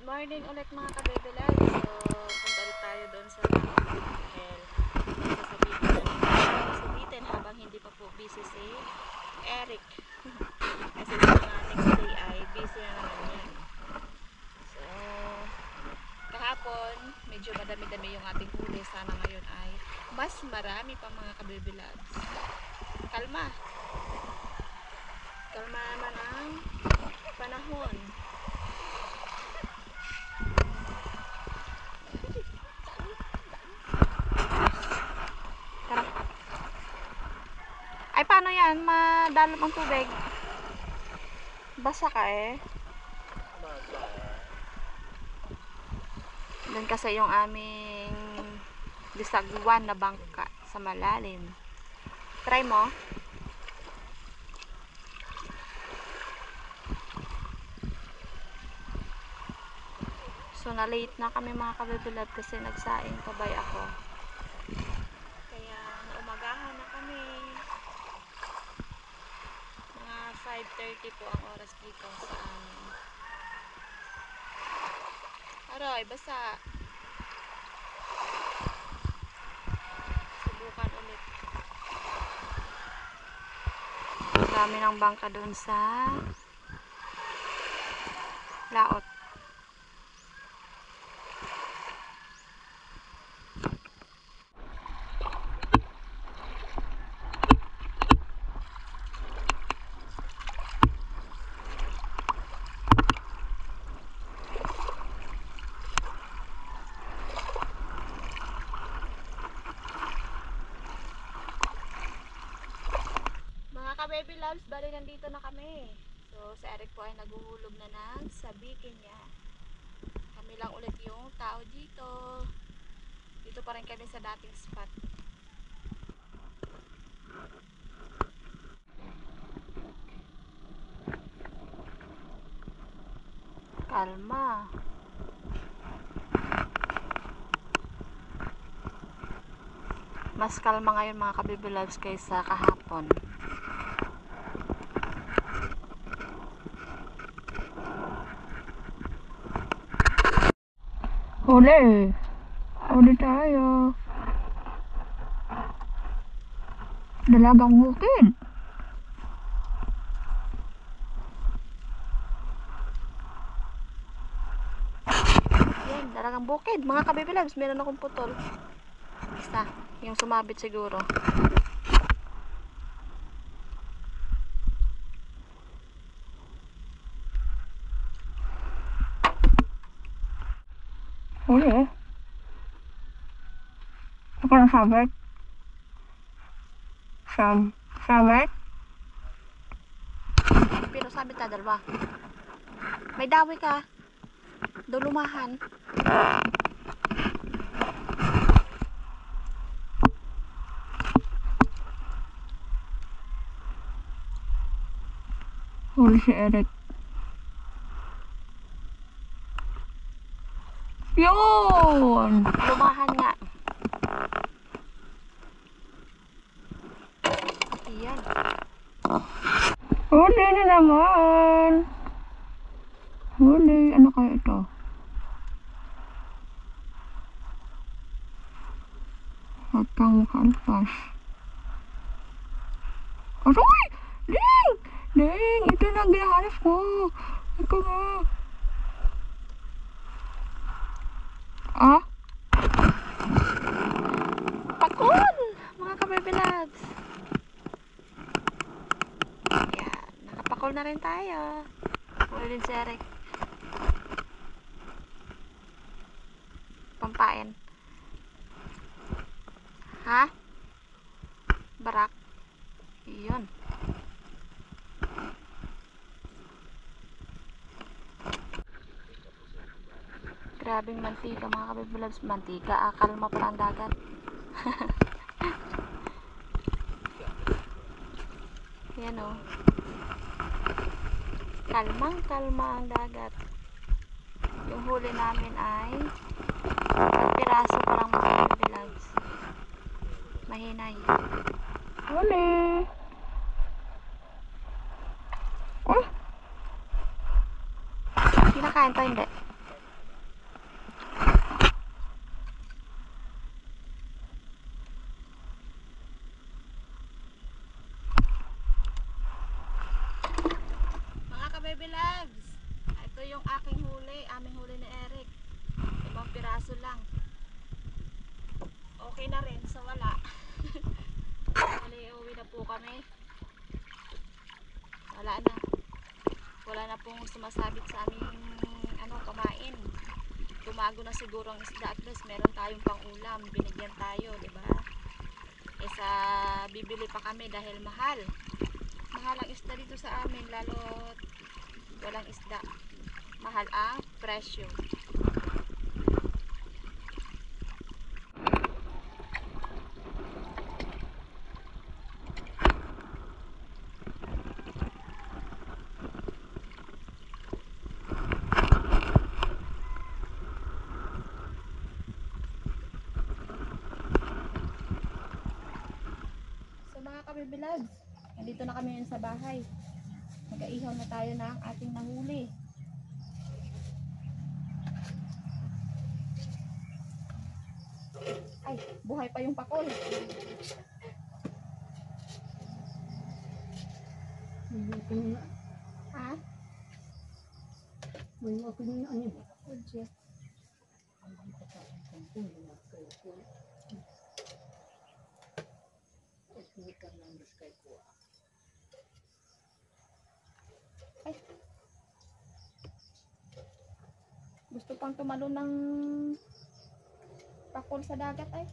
Morning ulit mga kabebelay. So, punta ulit tayo doon sa hotel. Sasabitin habang hindi pa po busy si Eric. Kasi sa mga next day ay busy na naman yan. So, kahapon, medyo madami-dami yung ating huli. Sana ngayon ay mas marami pa mga kabebelags. Kalma. Kalma naman ang panahon. Ay, paano yan? Madalap ang tubig. Basa ka eh. Doon kasi yung aming disagwan na bangka sa malalim. Try mo. So, na-late na kami mga kabibilad kasi nagsaing kabay ako. Kaya, naumagahan na kami. Mga 5:30 po ang oras dito sa amin. Aroy, basa. Subukan ulit. Dami ng bangka doon sa laot. Baby loves, bali nandito na kami. So, si Eric po ay naguhulog na ng sabikin niya. Kami lang ulit yung tao dito. Dito pa rin kami sa dating spot. Kalma. Mas kalma ngayon mga ka-baby loves kaysa kahapon. Huli! Huli tayo! Dalagang bukid! Yan, dalagang bukid! Mga ka-baby loves, meron akong putol. Isa, yung sumabit siguro. Huli eh. Ako na sabit. Sabit? Pero sabit na dalawa. May dawi ka. Dulumahan. Huli si Eric. Yun! Lumahan nga. Ayan. Huli na naman. Huli. Ano kaya ito? Huwag kang makalpas. Aroy! Ding! Ding! Ito na ang ginahanap ko. Ito na. Ah? Pakul! Mga ka-baby lads. Ayan. Nakapakul na rin tayo. Huli din si Eric. Pampain. Ha? Barak. Iyon. Grabing mantika mga ka-baby loves. Mantika. Kalma pala ang dagat. Yan o. Kalmang kalma ang dagat. Yung huli namin ay piraso parang mga ka-baby loves. Mahinay. Huli. Oh. Kinakain pa hindi. yung aking huli, aming huli ni Eric. 5 piraso lang. Okay na rin, so wala. Uwi na po kami. Wala na pong sumasabit sa aming pamain. Tumago na siguro ang isda, at least meron tayong pang-ulam, binigyan tayo, di ba? Sa bibili pa kami dahil mahal ang isda dito sa amin, lalo walang isda, mahal ang presyo. Kabibilags, nandito na kami sa bahay. Mag-aihaw na tayo ng ating nahuli. Ay, buhay pa yung pakol. Ha? May opening na ano? Ay. Gusto pang tumalo ng pakol sa dagat ay.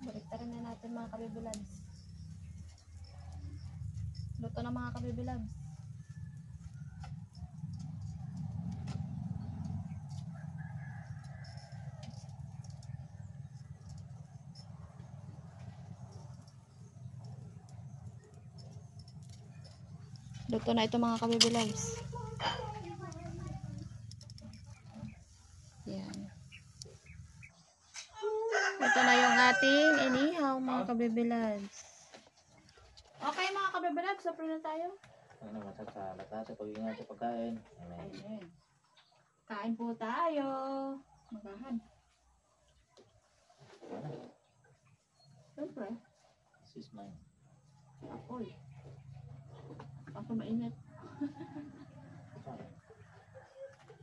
Baliktarin na natin mga kabibilags. Luto na mga kabibilags. Luto na ito mga kabibilags. Yan. Ito na yung ating inihaw mga kabibilags. Okay mga kabibilags, sapro na tayo. Ano masasalat sa pag-ingat sa pagkain. Amen. Kain po tayo. Magahan. Siyempre. This is mine. Apoy. Ako mainit.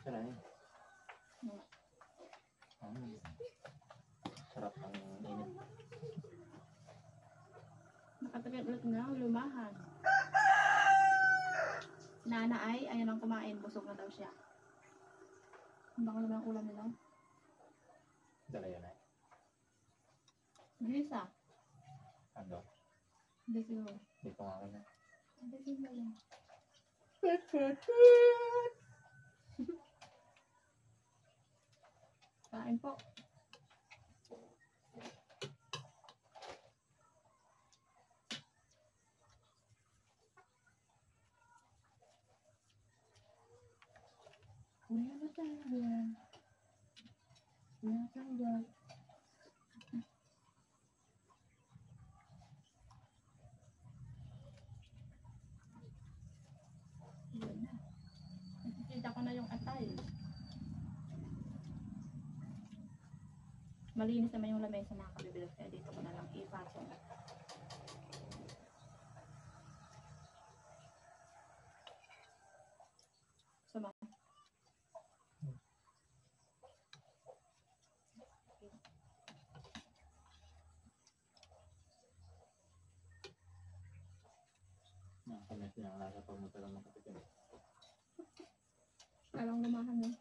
Sarap. Sarap ang init. Nakatagal ulit na, lumahan. Nana ay, ayaw nang kumain. Busog na daw siya. Ang baka naman ang ulam nila. Dala yun ay. Bilis ah. Ano? Hindi siguro. Hindi ko nga kanya. Hindi siguro. Kain po. Kuya na tayo. Kuya tayo. Yun na. Nakikita ko na yung atay. Malinis naman yung lamesa mga kabibilas, kaya dito ko na lang ipasok. Sama. Nakakamit niya ang lasa pag matalang makatikin. Alang lumahan yun.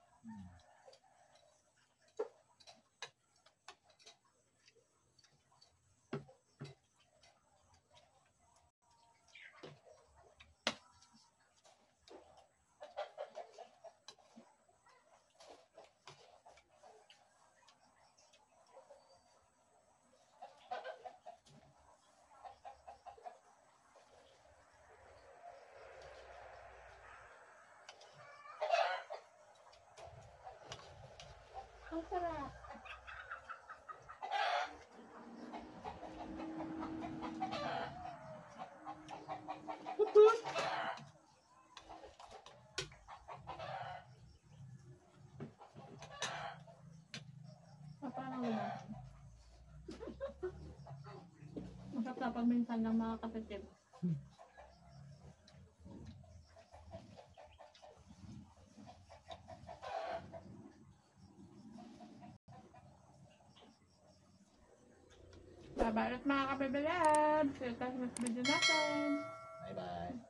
Ang sarap. paminsan ng mga kapatid. Bye-bye ulit mga kabibilab. See you guys next video natin. Bye-bye.